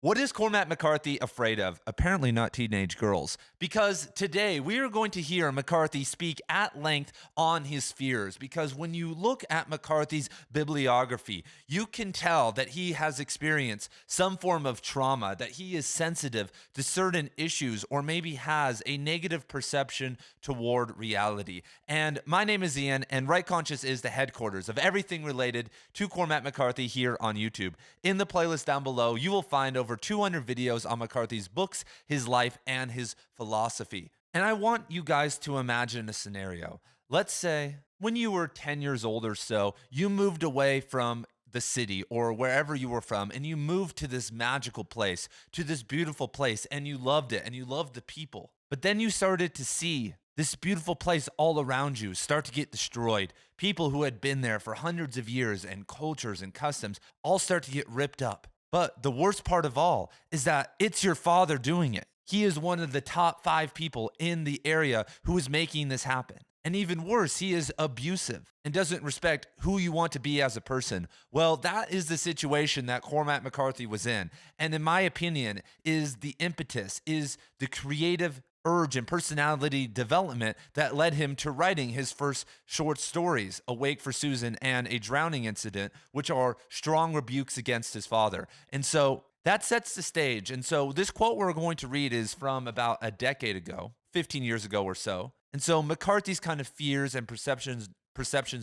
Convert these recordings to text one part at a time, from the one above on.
What is Cormac McCarthy afraid of? Apparently not teenage girls. Because today we are going to hear McCarthy speak at length on his fears. Because when you look at McCarthy's bibliography, you can tell that he has experienced some form of trauma, that he is sensitive to certain issues, or maybe has a negative perception toward reality. And my name is Ian, and Right Conscious is the headquarters of everything related to Cormac McCarthy here on YouTube. In the playlist down below, you will find over 200 videos on McCarthy's books, his life, and his philosophy. And I want you guys to imagine a scenario. Let's say when you were 10 years old or so, you moved away from the city or wherever you were from, and you moved to this magical place, to this beautiful place, and you loved it, and you loved the people. But then you started to see this beautiful place all around you start to get destroyed. People who had been there for hundreds of years and cultures and customs all start to get ripped up. But the worst part of all is that it's your father doing it. He is one of the top 5 people in the area who is making this happen. And even worse, he is abusive and doesn't respect who you want to be as a person. Well, that is the situation that Cormac McCarthy was in. And in my opinion, is the impetus, is the creative urge and personality development that led him to writing his first short stories, Awake for Susan and A Drowning Incident, which are strong rebukes against his father. And so that sets the stage. And so this quote we're going to read is from about a decade ago, 15 years ago or so. And so McCarthy's kind of fears and perceptions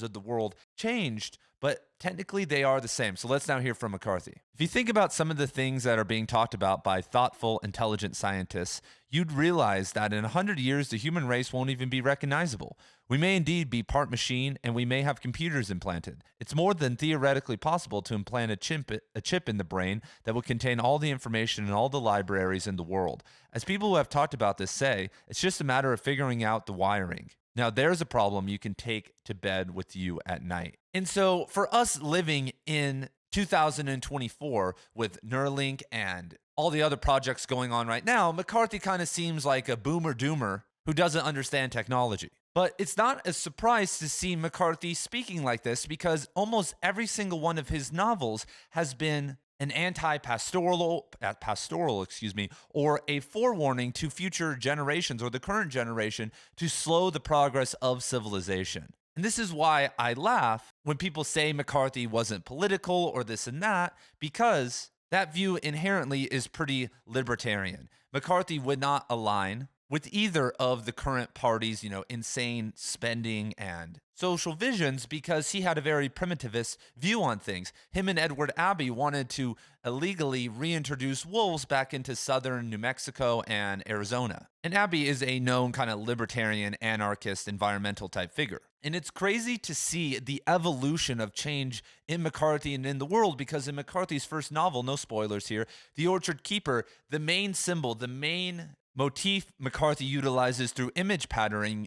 of the world changed, but technically they are the same. So let's now hear from McCarthy. If you think about some of the things that are being talked about by thoughtful, intelligent scientists, you'd realize that in 100 years, the human race won't even be recognizable. We may indeed be part machine, and we may have computers implanted. It's more than theoretically possible to implant a chip in the brain that will contain all the information in all the libraries in the world. As people who have talked about this say, it's just a matter of figuring out the wiring. Now, there's a problem you can take to bed with you at night. And so for us living in 2024 with Neuralink and all the other projects going on right now, McCarthy kind of seems like a boomer doomer who doesn't understand technology. But it's not a surprise to see McCarthy speaking like this because almost every single one of his novels has been an anti-pastoral, or a forewarning to future generations or the current generation to slow the progress of civilization. And this is why I laugh when people say McCarthy wasn't political or this and that, because that view inherently is pretty libertarian. McCarthy would not align with either of the current parties, insane spending and social visions because he had a very primitivist view on things. Him and Edward Abbey wanted to illegally reintroduce wolves back into southern New Mexico and Arizona. And Abbey is a known kind of libertarian, anarchist, environmental type figure. And it's crazy to see the evolution of change in McCarthy and in the world because in McCarthy's first novel, no spoilers here, The Orchard Keeper, the main symbol, the main motif McCarthy utilizes through image patterning,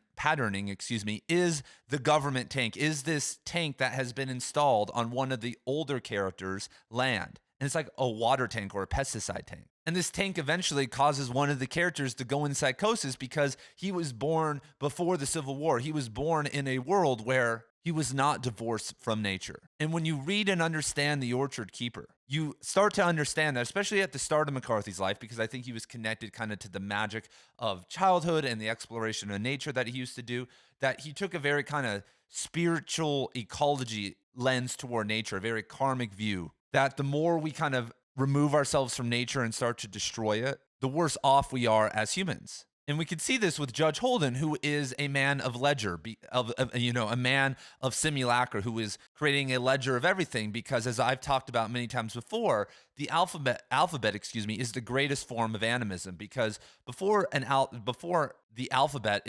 is the government tank, is this tank that has been installed on one of the older characters' land. And it's like a water tank or a pesticide tank. And this tank eventually causes one of the characters to go in psychosis because he was born before the Civil War. He was born in a world where he was not divorced from nature. And when you read and understand The Orchard Keeper, you start to understand that, especially at the start of McCarthy's life, because I think he was connected kind of to the magic of childhood and the exploration of nature that he used to do, that he took a very kind of spiritual ecology lens toward nature, a very karmic view, that the more we kind of remove ourselves from nature and start to destroy it, the worse off we are as humans. And we can see this with Judge Holden, who is a man of ledger, a man of simulacra, who is creating a ledger of everything. Because as I've talked about many times before, the alphabet, is the greatest form of animism. Because before the alphabet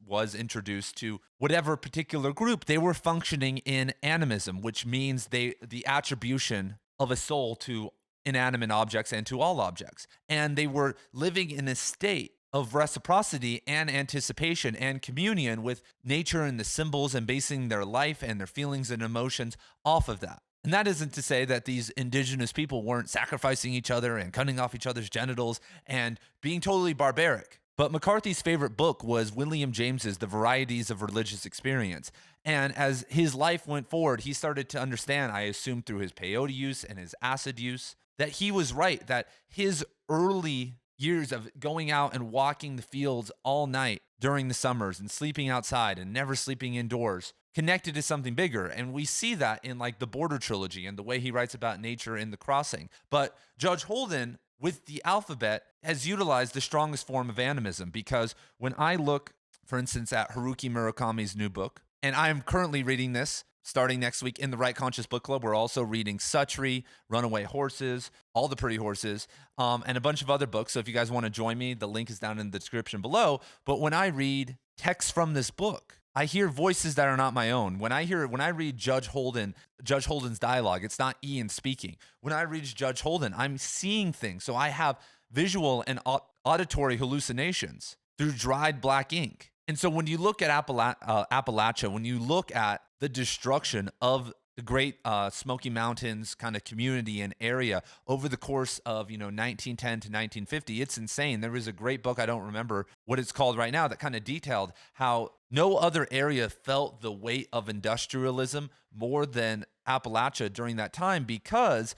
was introduced to whatever particular group, they were functioning in animism, which means the attribution of a soul to inanimate objects and to all objects. And they were living in a state of reciprocity and anticipation and communion with nature and the symbols and basing their life and their feelings and emotions off of that. And that isn't to say that these indigenous people weren't sacrificing each other and cutting off each other's genitals and being totally barbaric. But McCarthy's favorite book was William James's The Varieties of Religious Experience. And as his life went forward, he started to understand, I assume through his peyote use and his acid use, that he was right, that his early years of going out and walking the fields all night during the summers and sleeping outside and never sleeping indoors connected to something bigger. And we see that in like the Border trilogy and the way he writes about nature in The Crossing. But Judge Holden, with the alphabet, has utilized the strongest form of animism, because when I look, for instance, at Haruki Murakami's new book, and I'm currently reading this starting next week in the Right Conscious Book Club. We're also reading Suttree, Runaway Horses, All the Pretty Horses, and a bunch of other books. So if you guys want to join me, the link is down in the description below. But when I read text from this book, I hear voices that are not my own. When I read Judge Holden's dialogue, it's not Ian speaking. When I read Judge Holden, I'm seeing things. So I have visual and auditory hallucinations through dried black ink. And so when you look at Appalachia, when you look at the destruction of the great Smoky Mountains kind of community and area over the course of 1910 to 1950, it's insane. There was a great book, I don't remember what it's called right now, that kind of detailed how no other area felt the weight of industrialism more than Appalachia during that time, because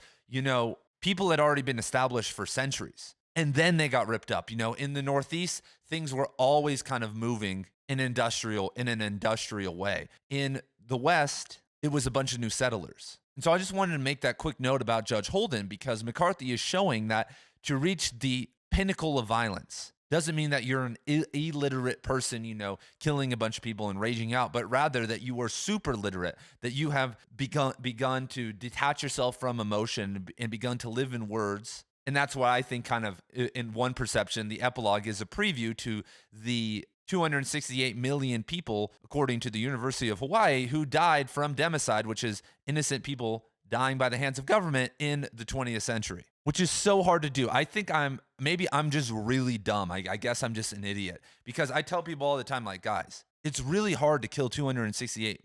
people had already been established for centuries. And then they got ripped up. In the Northeast, things were always kind of moving in an industrial way. In the West, it was a bunch of new settlers. And so I just wanted to make that quick note about Judge Holden, because McCarthy is showing that to reach the pinnacle of violence doesn't mean that you're an illiterate person, killing a bunch of people and raging out, but rather that you are super literate, that you have begun to detach yourself from emotion and begun to live in words. And that's why I think, kind of in one perception, the epilogue is a preview to the 268 million people, according to the University of Hawaii, who died from democide, which is innocent people dying by the hands of government in the 20th century, which is so hard to do. I think I'm just really dumb. I guess I'm just an idiot, because I tell people all the time, like, guys, it's really hard to kill 268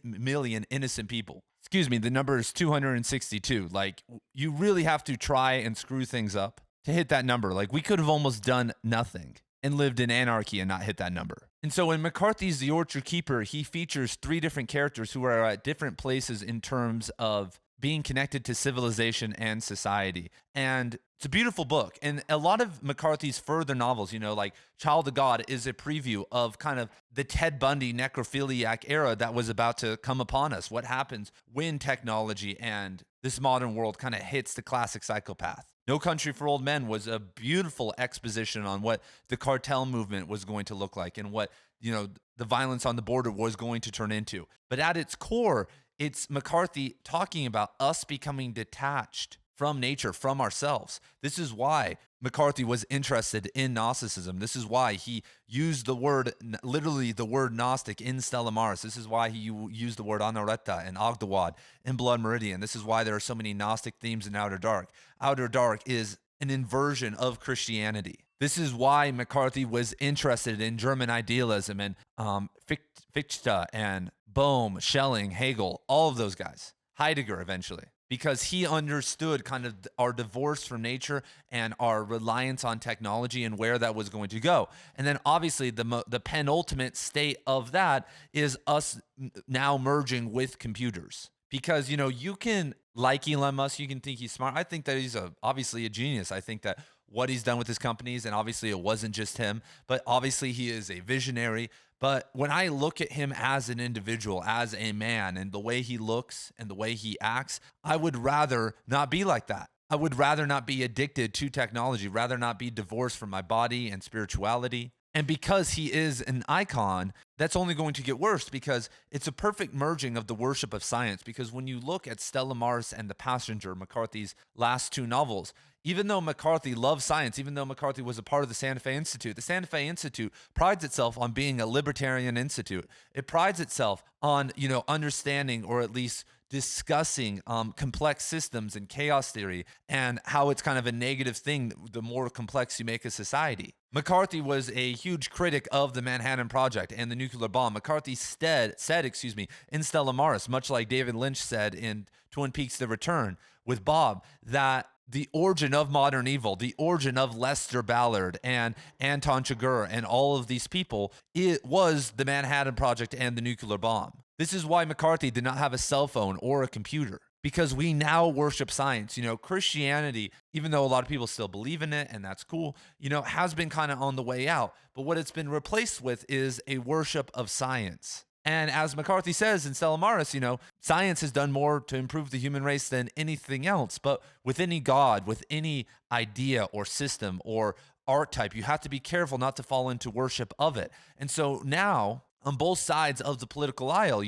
million innocent people. Excuse me, the number is 262. Like, you really have to try and screw things up to hit that number. Like, we could have almost done nothing and lived in anarchy and not hit that number. And so in McCarthy's The Orchard Keeper, he features 3 different characters who are at different places in terms of being connected to civilization and society. And it's a beautiful book. And a lot of McCarthy's further novels, like Child of God, is a preview of kind of the Ted Bundy necrophiliac era that was about to come upon us. What happens when technology and this modern world kind of hits the classic psychopath. No Country for Old Men was a beautiful exposition on what the cartel movement was going to look like and what, the violence on the border was going to turn into. But at its core, it's McCarthy talking about us becoming detached from nature, from ourselves. This is why McCarthy was interested in Gnosticism. This is why he used literally the word Gnostic in Stella Maris. This is why he used the word Anoretta and Ogdawad in Blood Meridian. This is why there are so many Gnostic themes in Outer Dark. Outer Dark is an inversion of Christianity. This is why McCarthy was interested in German idealism and Fichte and Bohm, Schelling, Hegel, all of those guys. Heidegger eventually. Because he understood kind of our divorce from nature and our reliance on technology and where that was going to go. And then obviously the penultimate state of that is us now merging with computers. Because, you can like Elon Musk, you can think he's smart. I think that he's obviously a genius. I think that what he's done with his companies, and obviously it wasn't just him, but obviously he is a visionary. But when I look at him as an individual, as a man, and the way he looks and the way he acts, I would rather not be like that. I would rather not be addicted to technology, rather not be divorced from my body and spirituality. And because he is an icon, that's only going to get worse, because it's a perfect merging of the worship of science. Because when you look at Stella Maris and The Passenger, McCarthy's last 2 novels, even though McCarthy loves science, even though McCarthy was a part of the Santa Fe Institute, the Santa Fe Institute prides itself on being a libertarian institute. It prides itself on, understanding, or at least discussing complex systems and chaos theory, and how it's kind of a negative thing the more complex you make a society. McCarthy was a huge critic of the Manhattan Project and the nuclear bomb. McCarthy said in Stella Maris, much like David Lynch said in Twin Peaks: The Return with Bob, that the origin of modern evil, the origin of Lester Ballard and Anton Chigurh and all of these people, it was the Manhattan Project and the nuclear bomb. This is why McCarthy did not have a cell phone or a computer, because we now worship science. Christianity, even though a lot of people still believe in it, and that's cool, has been kind of on the way out. But what it's been replaced with is a worship of science. And as McCarthy says in Stella Maris, science has done more to improve the human race than anything else. But with any God, with any idea or system or archetype, you have to be careful not to fall into worship of it. And so now, on both sides of the political aisle,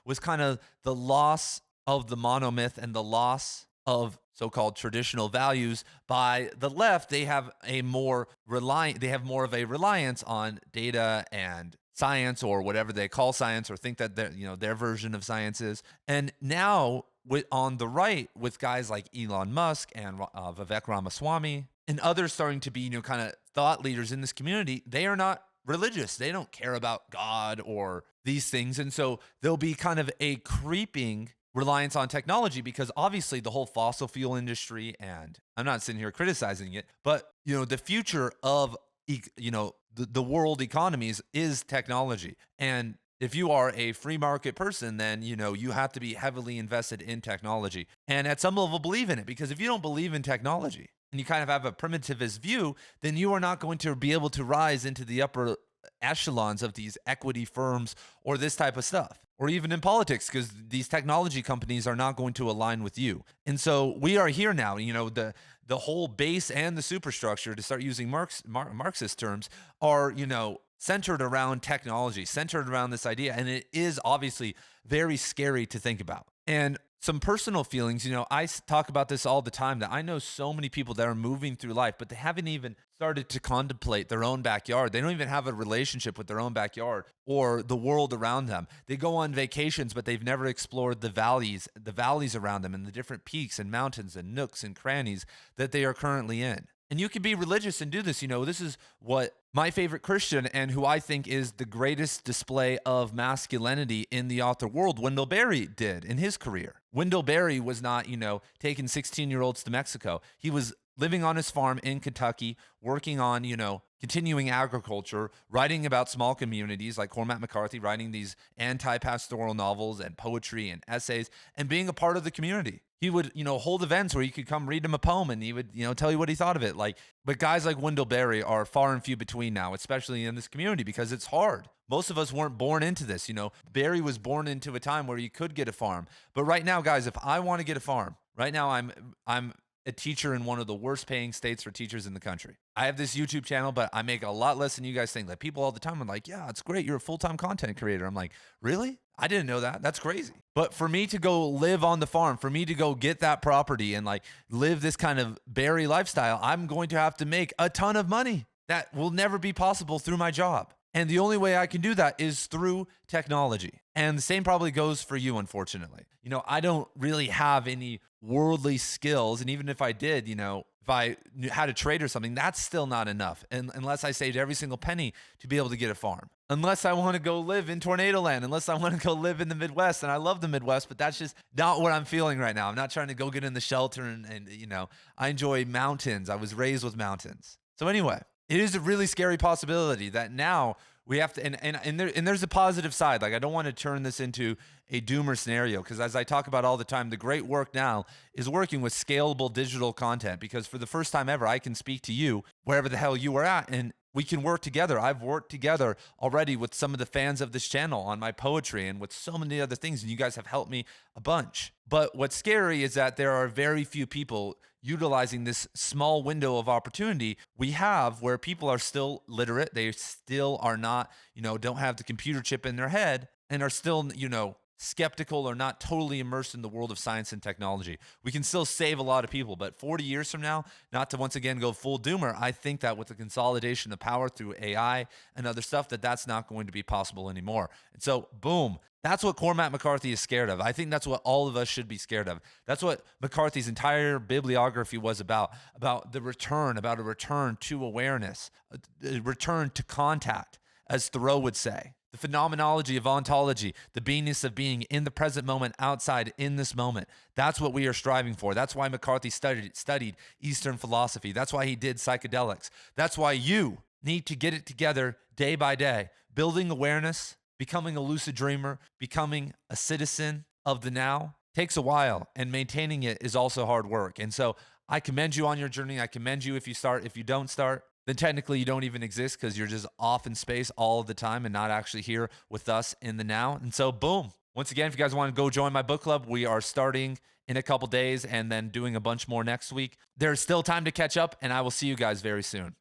was kind of the loss of the monomyth and the loss of so-called traditional values by the left. They have more of a reliance on data and science, or whatever they call science, or think that their version of science is. And now on the right, with guys like Elon Musk and Vivek Ramaswamy and others starting to be kind of thought leaders in this community, they are not religious. They don't care about God or these things. And so there'll be kind of a creeping reliance on technology, because obviously the whole fossil fuel industry, and I'm not sitting here criticizing it, but the future of the world economies is technology. And if you are a free market person, then you have to be heavily invested in technology, and at some level believe in it. Because if you don't believe in technology and you kind of have a primitivist view, then you are not going to be able to rise into the upper echelons of these equity firms or this type of stuff, or even in politics, because these technology companies are not going to align with you. And so we are here now, the whole base and the superstructure, to start using Marxist terms, are, centered around technology, centered around this idea. And it is obviously very scary to think about. And some personal feelings, I talk about this all the time, that I know so many people that are moving through life, but they haven't even started to contemplate their own backyard. They don't even have a relationship with their own backyard or the world around them. They go on vacations, but they've never explored the valleys around them, and the different peaks and mountains and nooks and crannies that they are currently in. And you can be religious and do this. This is what my favorite Christian, and who I think is the greatest display of masculinity in the author world, Wendell Berry, did in his career. Wendell Berry was not, taking 16-year-olds to Mexico. He was living on his farm in Kentucky, working on, continuing agriculture, writing about small communities like Cormac McCarthy, writing these anti-pastoral novels and poetry and essays, and being a part of the community. He would, hold events where you could come read him a poem, and he would, tell you what he thought of it. But guys like Wendell Berry are far and few between now, especially in this community, because it's hard. Most of us weren't born into this. Berry was born into a time where you could get a farm. But right now, guys, if I want to get a farm, right now I'm a teacher in one of the worst paying states for teachers in the country. I have this YouTube channel, but I make a lot less than you guys think. People all the time are like, yeah, it's great, you're a full-time content creator. I'm like, really? I didn't know that. That's crazy. But for me to go live on the farm, for me to go get that property and live this kind of Berry lifestyle, I'm going to have to make a ton of money. That will never be possible through my job. And the only way I can do that is through technology. And the same probably goes for you, unfortunately. I don't really have any worldly skills. And even if I did, if I knew how to trade or something, that's still not enough. And unless I saved every single penny to be able to get a farm. Unless I want to go live in tornado land, unless I want to go live in the Midwest. And I love the Midwest, but that's just not what I'm feeling right now. I'm not trying to go get in the shelter and I enjoy mountains. I was raised with mountains. So anyway, it is a really scary possibility that now we have to, and there's a positive side. I don't want to turn this into a doomer scenario, because as I talk about all the time, the great work now is working with scalable digital content, because for the first time ever, I can speak to you wherever the hell you are at, and we can work together. I've worked together already with some of the fans of this channel on my poetry and with so many other things, and you guys have helped me a bunch. But what's scary is that there are very few people utilizing this small window of opportunity we have, where people are still literate. They still are not, don't have the computer chip in their head, and are still, skeptical or not totally immersed in the world of science and technology. We can still save a lot of people, but 40 years from now, not to once again go full doomer, I think that with the consolidation of power through AI and other stuff, that's not going to be possible anymore. And so, boom, that's what Cormac McCarthy is scared of. I think that's what all of us should be scared of. That's what McCarthy's entire bibliography was about the return, about a return to awareness, a return to contact, as Thoreau would say. the phenomenology of ontology, the beingness of being in the present moment, outside in this moment. That's what we are striving for. That's why McCarthy studied Eastern philosophy. That's why he did psychedelics. That's why you need to get it together day by day, building awareness, becoming a lucid dreamer, becoming a citizen of the now takes a while, and maintaining it is also hard work. And so I commend you on your journey. I commend you if you start. If you don't start, then technically you don't even exist because you're just off in space all of the time and not actually here with us in the now. And so, boom. Once again, if you guys want to go join my book club, we are starting in a couple days and then doing a bunch more next week. There's still time to catch up, and I will see you guys very soon.